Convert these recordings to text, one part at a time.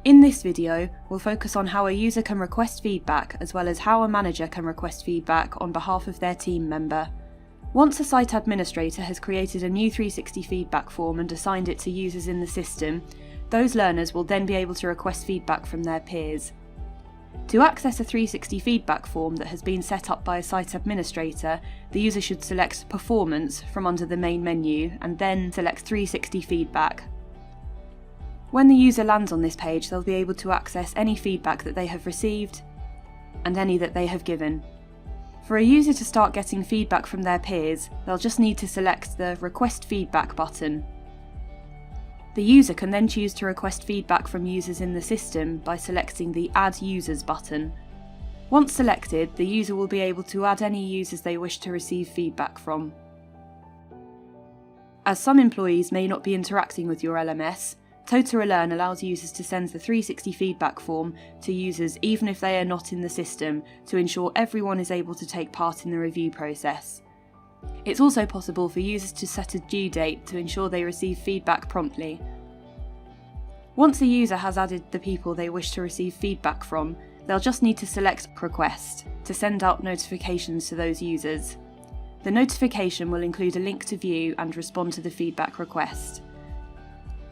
In this video, we'll focus on how a user can request feedback as well as how a manager can request feedback on behalf of their team member. Once a site administrator has created a new 360 feedback form and assigned it to users in the system, those learners will then be able to request feedback from their peers. To access a 360 feedback form that has been set up by a site administrator, the user should select Performance from under the main menu and then select 360 Feedback. When the user lands on this page, they'll be able to access any feedback that they have received and any that they have given. For a user to start getting feedback from their peers, they'll just need to select the Request Feedback button. The user can then choose to request feedback from users in the system by selecting the Add Users button. Once selected, the user will be able to add any users they wish to receive feedback from. As some employees may not be interacting with your LMS, TotaRelearn allows users to send the 360 feedback form to users even if they are not in the system to ensure everyone is able to take part in the review process. It's also possible for users to set a due date to ensure they receive feedback promptly. Once a user has added the people they wish to receive feedback from, they'll just need to select Request to send out notifications to those users. The notification will include a link to view and respond to the feedback request.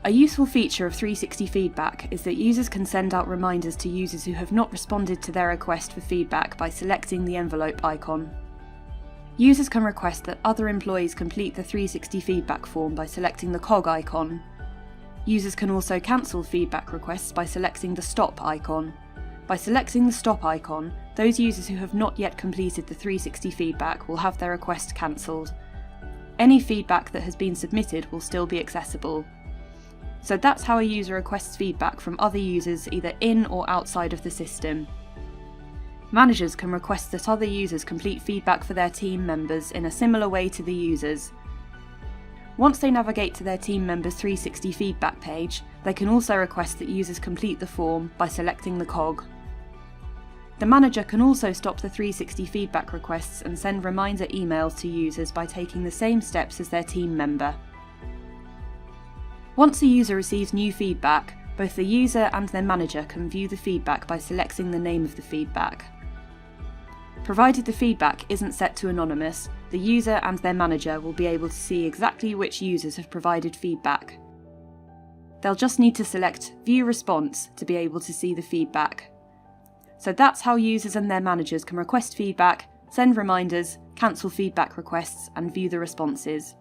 A useful feature of 360 Feedback is that users can send out reminders to users who have not responded to their request for feedback by selecting the envelope icon. Users can request that other employees complete the 360 feedback form by selecting the cog icon. Users can also cancel feedback requests by selecting the stop icon. By selecting the stop icon, those users who have not yet completed the 360 feedback will have their request cancelled. Any feedback that has been submitted will still be accessible. So that's how a user requests feedback from other users either in or outside of the system. Managers can request that other users complete feedback for their team members in a similar way to the users. Once they navigate to their team members' 360 feedback page, they can also request that users complete the form by selecting the cog. The manager can also stop the 360 feedback requests and send reminder emails to users by taking the same steps as their team member. Once a user receives new feedback, both the user and their manager can view the feedback by selecting the name of the feedback. Provided the feedback isn't set to anonymous, the user and their manager will be able to see exactly which users have provided feedback. They'll just need to select View Response to be able to see the feedback. So that's how users and their managers can request feedback, send reminders, cancel feedback requests, and view the responses.